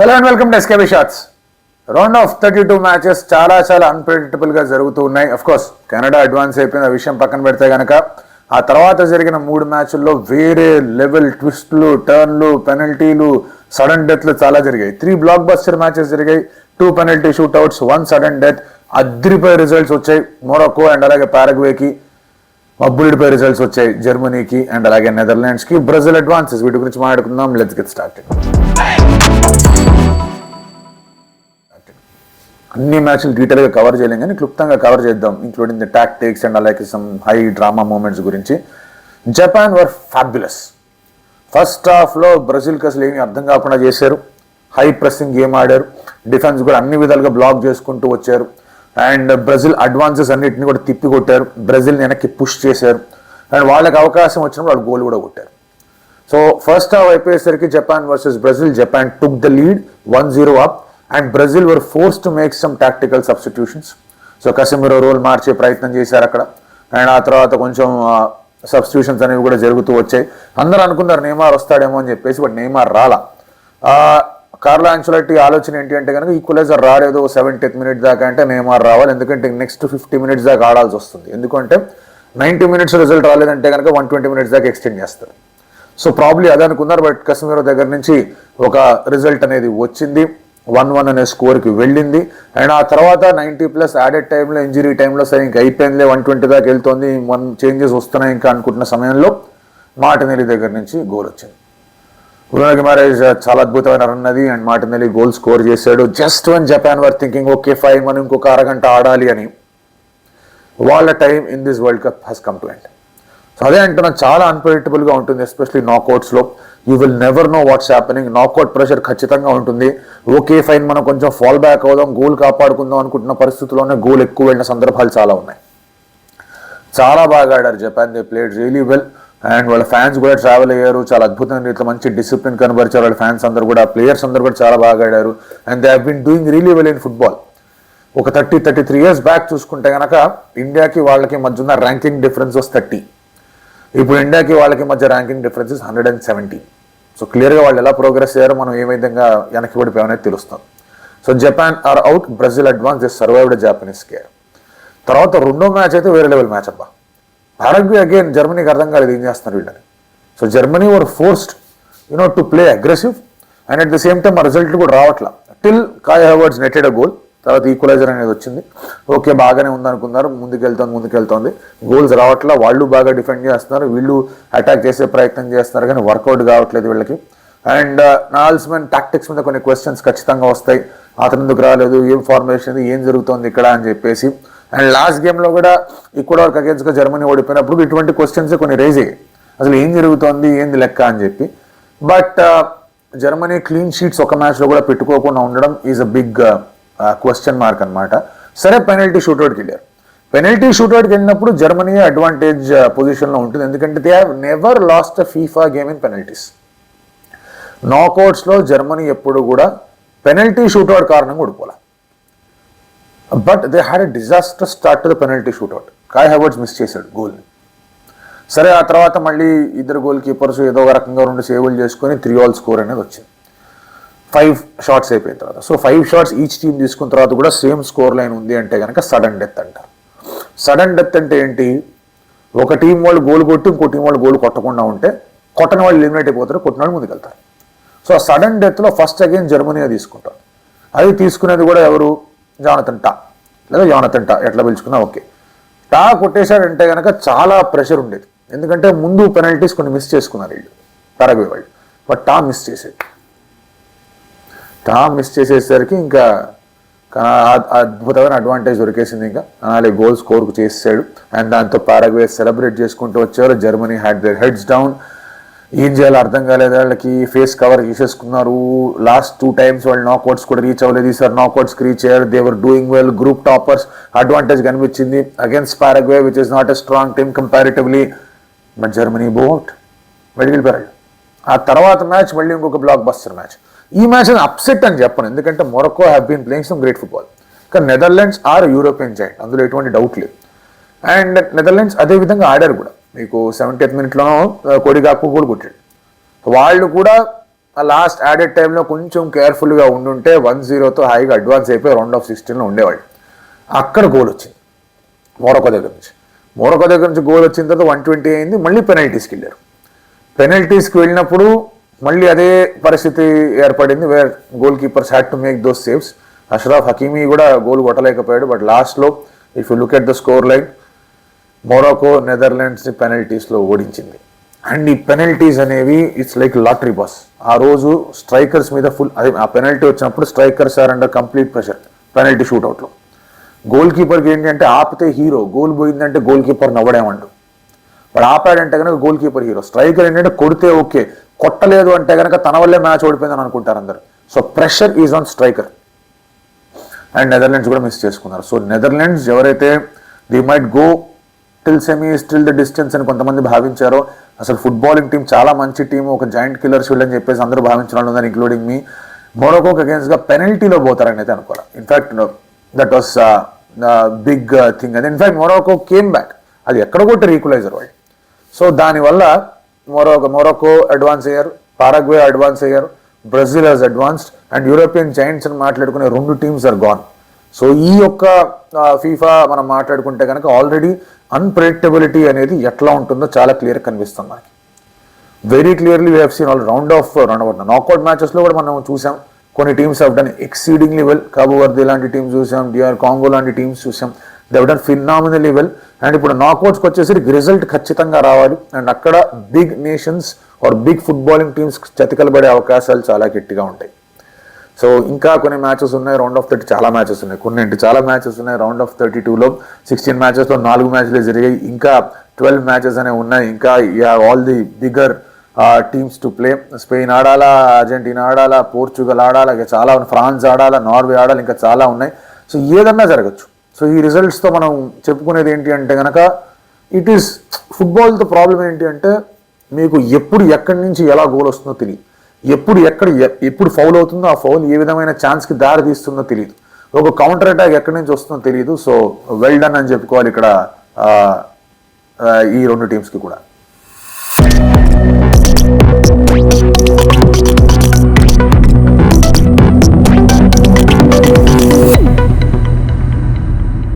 Hello and welcome to SKB shots. Round of 32 matches చాలా unpredictable గా జరుగుతూ ఉన్నాయి. అఫ్ కోర్స్ కెనడా అడ్వాన్స్ అయిపోయిన విషయం పక్కన పెడితే గనక ఆ తర్వాత జరిగిన 3 మ్యాచ్ల్లో వేరే లెవెల్ ట్విస్ట్లు, టర్న్లు, పెనల్టీలు, సడన్ డెత్లు చాలా జరిగాయి. 3 బ్లాక్ బస్టర్ మ్యాచెస్ జరిగాయి, 2 పెనల్టీ షూట్అవుట్స్, 1 సడన్ డెత్. అద్రిపోయే రిజల్ట్స్ వచ్చాయి మొరక్కో అండ్ అలాగే పారగ్వేకి. మబ్బులిడిపోయే రిజల్ట్స్ వచ్చాయి జర్మనీకి అండ్ అలాగే నెదర్లాండ్స్ కి. బ్రెజిల్ అడ్వాన్సెస్, వీటి గురించి మాట్లాడుకుందాం. Let's get started. అన్ని మ్యాచ్లు డీటెయిల్గా కవర్ చేయలేం కానీ క్లుప్తంగా కవర్ చేద్దాం, ఇంక్లూడింగ్ ద టాక్టిక్స్ అండ్ అలాగే సమ్ హై డ్రామా మూమెంట్స్ గురించి. జపాన్ వర్ ఫ్యాబ్యులస్. ఫస్ట్ హాఫ్లో బ్రెజిల్కి అసలు ఏమీ అర్థం కాకుండా చేశారు. హై ప్రెస్సింగ్ గేమ్ ఆడారు, డిఫెన్స్ కూడా అన్ని విధాలుగా బ్లాక్ చేసుకుంటూ వచ్చారు. అండ్ బ్రెజిల్ అడ్వాన్సెస్ అన్నిటిని కూడా తిప్పి కొట్టారు, బ్రెజిల్ వెనక్కి పుష్ చేశారు. అండ్ వాళ్ళకి అవకాశం వచ్చినప్పుడు వాళ్ళు గోల్ కూడా కొట్టారు. సో ఫస్ట్ హాఫ్ అయిపోయేసరికి Japan versus Brazil, Japan took the lead 1-0 up. And Brazil were forced to make some tactical substitutions. So Casemiro role మార్చే ప్రయత్నం చేశారు అక్కడ. అండ్ ఆ తర్వాత కొంచెం సబ్స్టిట్యూషన్స్ అనేవి కూడా జరుగుతూ వచ్చాయి. అందరూ అనుకున్నారు నెయ్మార్ వస్తాడేమో అని చెప్పేసి, బట్ నెయ్మార్ రాలా. కార్లో ఆంచెలోట్టి ఆలోచన ఏంటి అంటే కనుక ఈక్వలైజర్ రాలేదు 70th మినిట్ దాకా అంటే నెయ్మార్ రావాలి, ఎందుకంటే నెక్స్ట్ 50 minutes దాకా ఆడాల్సి వస్తుంది. ఎందుకంటే 90 minutes రిజల్ట్ రాలేదంటే కనుక 120 minutes దాకా ఎక్స్టెండ్ చేస్తారు. సో ప్రాబ్లీ అదే అనుకున్నారు, బట్ కసిమిరో దగ్గర నుంచి ఒక రిజల్ట్ అనేది వచ్చింది. 1-1 అనే స్కోర్కి వెళ్ళింది. అండ్ ఆ తర్వాత 90+ యాడెడ్ టైంలో, ఇంజరీ టైంలో సరే ఇంకా అయిపోయింది, 120 దాకా వెళ్తుంది, 1 చేంజెస్ వస్తున్నాయి ఇంకా అనుకుంటున్న సమయంలో మార్టినెల్లి దగ్గర నుంచి గోల్ వచ్చింది. బ్రూనో గిమారెజ్ చాలా అద్భుతమైన రన్ అది, అండ్ మార్టినెల్లి గోల్ స్కోర్ చేశాడు. Just one Japan were thinking okay fine, మనం ఇంకొక అరగంట ఆడాలి అని. వాళ్ళ time in this World Cup has come to end. So అదే అంటున్నా, చాలా అన్ప్రెడిక్టబుల్గా ఉంటుంది, ఎస్పెషలీ నాకౌట్స్లో. You will never know what's happening. Knockout pressure ఖచ్చితంగా ఉంటుంది. ఓకే ఫైన్, మనం కొంచెం ఫాల్ బ్యాక్ అవుదాం, గోల్ కాపాడుకుందాం అనుకుంటున్న పరిస్థితుల్లోనే గోల్ ఎక్కువ వెళ్ళిన సందర్భాలు చాలా ఉన్నాయి. చాలా బాగా ఆడారు Japan, they played really well. And వాళ్ళ ఫ్యాన్స్ కూడా ట్రావెల్ అయ్యారు, చాలా అద్భుతమైన రీతిలో మంచి డిసిప్లిన్ కనబరిచారు వాళ్ళ ఫ్యాన్స్ అందరూ కూడా. ప్లేయర్స్ అందరూ కూడా చాలా బాగా ఆడారు. And they have been doing really well in football. ఒక 33 years బ్యాక్ చూసుకుంటే కనుక ఇండియాకి వాళ్ళకి మధ్య ఉన్న ర్యాంకింగ్ డిఫరెన్స్ వాస్ 30. ఇప్పుడు ఇండియాకి వాళ్ళకి మధ్య ర్యాంకింగ్ డిఫరెన్సెస్ 117. సో క్లియర్గా వాళ్ళు ఎలా ప్రోగ్రెస్ అయ్యారో, మనం ఏ విధంగా వెనక్కి పడిపోయామనేది తెలుస్తాం. So Japan are out, Brazil advance, they survived Japanese care. తర్వాత రెండో మ్యాచ్ అయితే వేరే లెవెల్ మ్యాచ్ అబ్బా. పారగ్వే అగైన్, జర్మనీకి అర్థం కాలేదు ఏం చేస్తున్నారు వీళ్ళని. So Germany were forced to play aggressive and at the same time ఆ రిజల్ట్ కూడా రావట్లా till Kai Havertz netted a goal. తర్వాత ఈక్వలైజర్ అనేది వచ్చింది. ఓకే బాగానే ఉందనుకున్నారు, ముందుకెళ్తోంది, గోల్స్ రావట్లా. వాళ్ళు బాగా డిఫెండ్ చేస్తున్నారు, వీళ్ళు అటాక్ చేసే ప్రయత్నం చేస్తున్నారు, కానీ వర్కౌట్ కావట్లేదు వీళ్ళకి. అండ్ నాల్స్మెన్ టాక్టిక్స్ మీద కొన్ని క్వశ్చన్స్ ఖచ్చితంగా వస్తాయి. అతను ఎందుకు రాలేదు, ఏం ఫార్మేషన్, ఏం జరుగుతోంది ఇక్కడ అని చెప్పేసి. అండ్ లాస్ట్ గేమ్లో కూడా ఈక్వెడార్ అగేన్స్ట్గా జర్మనీ ఓడిపోయినప్పుడు ఇటువంటి క్వశ్చన్స్ కొన్ని రేజ్ అయ్యాయి, అసలు ఏం జరుగుతోంది, ఏంది లెక్క అని చెప్పి. బట్ జర్మనీ క్లీన్ షీట్స్ ఒక మ్యాచ్లో కూడా పెట్టుకోకుండా ఉండడం is a big question mark అనమాట. సరే పెనల్టీ షూట్అవుట్కి వెళ్ళారు. పెనల్టీ షూట్అవుట్కి వెళ్ళినప్పుడు జర్మనీ అడ్వాంటేజ్ పొజిషన్లో ఉంటుంది, ఎందుకంటే they have never lost a FIFA game in penalties. నాకౌట్స్లో జర్మనీ ఎప్పుడు కూడా పెనల్టీ షూట్అవుట్ కారణంగా ఓడిపోలే. But they had a disaster start to the penalty shootout. Kai Havertz miss చేశాడు గోల్ని. సరే ఆ తర్వాత మళ్ళీ ఇద్దరు గోల్ కీపర్స్ ఏదో ఒక రకంగా 2 సేవులు చేసుకొని 3-all స్కోర్ అనేది వచ్చింది. 5 shots అయిపోయిన తర్వాత. సో 5 shots ఈచ్ టీం తీసుకున్న తర్వాత కూడా సేమ్ స్కోర్ లైన్ ఉంది అంటే కనుక సడన్ డెత్ అంటారు. సడన్ డెత్ అంటే ఏంటి, ఒక టీం వాళ్ళు గోల్ కొట్టి ఇంకో టీం వాళ్ళు గోల్ కొట్టకుండా ఉంటే కొట్టని వాళ్ళు ఎలిమినేట్ అయిపోతారు, కొట్టిన వాళ్ళు ముందుకెళ్తారు. సో ఆ సడన్ డెత్లో ఫస్ట్ అగైన్ జర్మనీ తీసుకుంటారు. అది తీసుకునేది కూడా ఎవరు, జానథన్ టా లేదా జానథన్ టా, ఎట్లా పిలుచుకున్నా ఓకే. టా కొట్టేశాడంటే కనుక చాలా ప్రెషర్ ఉండేది, ఎందుకంటే ముందు పెనల్టీస్ కొన్ని మిస్ చేసుకున్నారు వీళ్ళు, పారగ్వే వాళ్ళు. బట్ టా మిస్ చేసేసరికి ఇంకా అద్భుతమైన అడ్వాంటేజ్ దొరికేసింది. ఇంకా అలాగే గోల్ స్కోర్కు చేసాడు. అండ్ దాంతో పారగ్వే సెలబ్రేట్ చేసుకుంటూ వచ్చారు. Germany had their heads down. ఏం చేయాలో అర్థం కాలేదు వాళ్ళకి, ఫేస్ కవర్ చేసేసుకున్నారు. లాస్ట్ 2 times వాళ్ళు నాకౌట్స్ కూడా రీచ్ అవ్వలేదు, ఈసారి నాకౌట్స్కి రీచ్ అయ్యారు. They were doing well, group toppers. Advantage కనిపించింది against Paraguay which is not a strong team comparatively. But Germany బోట్ వెళ్ళిపోయారు. ఆ తర్వాత మ్యాచ్ మళ్ళీ ఇంకొక బ్లాక్ బస్టర్ మ్యాచ్. ఈ మ్యాచ్ అప్సెట్ అని చెప్పను, ఎందుకంటే Morocco have been playing some great football. కానీ నెదర్లాండ్స్ ఆర్ యూరోపియన్ జైంట్, అందులో ఎటువంటి డౌట్ లేదు. అండ్ నెదర్లాండ్స్ అదే విధంగా ఆడారు కూడా. మీకు 70th minute కోడి గాక్పు కూడా కొట్టాడు. వాళ్ళు కూడా ఆ లాస్ట్ యాడెడ్ టైంలో కొంచెం కేర్ఫుల్గా ఉండుంటే 1-0తో హాయిగా అడ్వాన్స్ అయిపోయి రౌండ్ ఆఫ్ 16లో ఉండేవాళ్ళు. అక్కడ గోల్ వచ్చింది మొరొకో దగ్గర నుంచి గోల్ వచ్చిన తర్వాత 120 అయింది. మళ్ళీ పెనల్టీస్కి వెళ్ళారు. పెనల్టీస్కి వెళ్ళినప్పుడు మళ్ళీ అదే పరిస్థితి ఏర్పడింది, where goalkeepers had to make those saves. Achraf Hakimi కూడా గోల్ కొట్టలేకపోయాడు. బట్ లాస్ట్లో if you look at the scoreline, Morocco నెదర్లాండ్స్ని పెనల్టీస్లో ఓడించింది. అండ్ ఈ పెనల్టీస్ అనేవి ఇట్స్ లైక్ లాటరీ బాస్. ఆ రోజు స్ట్రైకర్స్ మీద ఫుల్, అదే ఆ పెనల్టీ వచ్చినప్పుడు strikers are under complete pressure penalty షూట్అవుట్లో. గోల్ కీపర్కి ఏంటి అంటే ఆపితే హీరో, గోల్ పోయిందంటే గోల్ కీపర్ నవ్వడేమండు. వాడు ఆపాడంటే కనుక గోల్ కీపర్ హీరో. స్ట్రైకర్ ఏంటంటే కొడితే ఓకే, కొట్టలేదు అంటే కనుక తన వల్లే మ్యాచ్ ఓడిపోయిందని అనుకుంటారు అందరు. So pressure is on striker. And Netherlands కూడా మిస్ చేసుకున్నారు. సో నెదర్లాండ్స్ ఎవరైతే the might go till semis till the distance అని కొంతమంది భావించారో, అసలు ఫుట్బాలింగ్ టీం చాలా మంచి టీం, ఒక జాయింట్ కిల్లర్ షీల్డ్ అని చెప్పేసి అందరూ భావించిన వాళ్ళు ఉన్నారు, ఇంక్లూడింగ్ మీ. మొరాకోకి అగేన్స్ట్గా పెనల్టీలో పోతారని అయితే అనుకోవాలి. In fact that was big thing. అది ఇన్ఫాక్ట్ మొరాకో కేమ్ బ్యాక్, అది ఎక్కడ కొట్టారు ఈక్వలైజర్ వాళ్ళు. సో దానివల్ల మొరాకో అడ్వాన్స్ అయ్యారు, పారాగ్వే అడ్వాన్స్ అయ్యారు, Brazil has advanced, and European giants అని మాట్లాడుకునే 2 టీమ్స్ ఆర్ గాన్. సో ఈ యొక్క ఫీఫా మనం మాట్లాడుకుంటే కనుక ఆల్రెడీ అన్ప్రెడిక్టబిలిటీ అనేది ఎట్లా ఉంటుందో చాలా క్లియర్గా కనిపిస్తుంది మనకి. Very clearly we have seen all round knockout మ్యాచెస్లో కూడా మనం చూసాం. కొన్ని teams have done exceedingly well. Cabo Verde లాంటి టీమ్స్ చూసాం, డిఆర్ కాంగో లాంటి టీమ్స్ చూసాం. They have done phenomenally well. And ఇప్పుడు నాకౌట్స్కి వచ్చేసరికి రిజల్ట్ ఖచ్చితంగా రావాలి. అండ్ అక్కడ big nations or big footballing teams చతికలబడే అవకాశాలు చాలా గట్టిగా ఉంటాయి. సో ఇంకా కొన్ని మ్యాచెస్ ఉన్నాయి, రౌండ్ ఆఫ్ 30 చాలా మ్యాచెస్ ఉన్నాయి, చాలా మ్యాచెస్ ఉన్నాయి. రౌండ్ ఆఫ్ 32లో 16 మ్యాచెస్లో 4 మ్యాచ్లే జరిగాయి, ఇంకా 12 మ్యాచెస్ అనేవి ఉన్నాయి. ఇంకా all the bigger teams to play. Spain ఆడాలా, అర్జెంటీనా ఆడాలా, పోర్చుగల్ ఆడాలా, ఇంకా చాలా ఉన్నాయి, ఫ్రాన్స్ ఆడాలా, నార్వే ఆడాలి, ఇంకా చాలా ఉన్నాయి. సో ఏదన్నా జరగచ్చు. సో ఈ రిజల్ట్స్తో మనం చెప్పుకునేది ఏంటి అంటే కనుక ఇట్ ఈస్ ఫుట్బాల్తో ప్రాబ్లం ఏంటి అంటే మీకు ఎప్పుడు ఎక్కడి నుంచి ఎలా గోల్ వస్తుందో తెలియదు, ఎప్పుడు ఫౌల్ అవుతుందో ఆ ఫౌల్ ఏ విధమైన ఛాన్స్కి దారి తీస్తుందో తెలియదు, ఒక కౌంటర్ అటాక్ ఎక్కడి నుంచి వస్తుందో తెలియదు. సో వెల్ డన్ అని చెప్పుకోవాలి ఇక్కడ ఈ 2 టీమ్స్కి కూడా.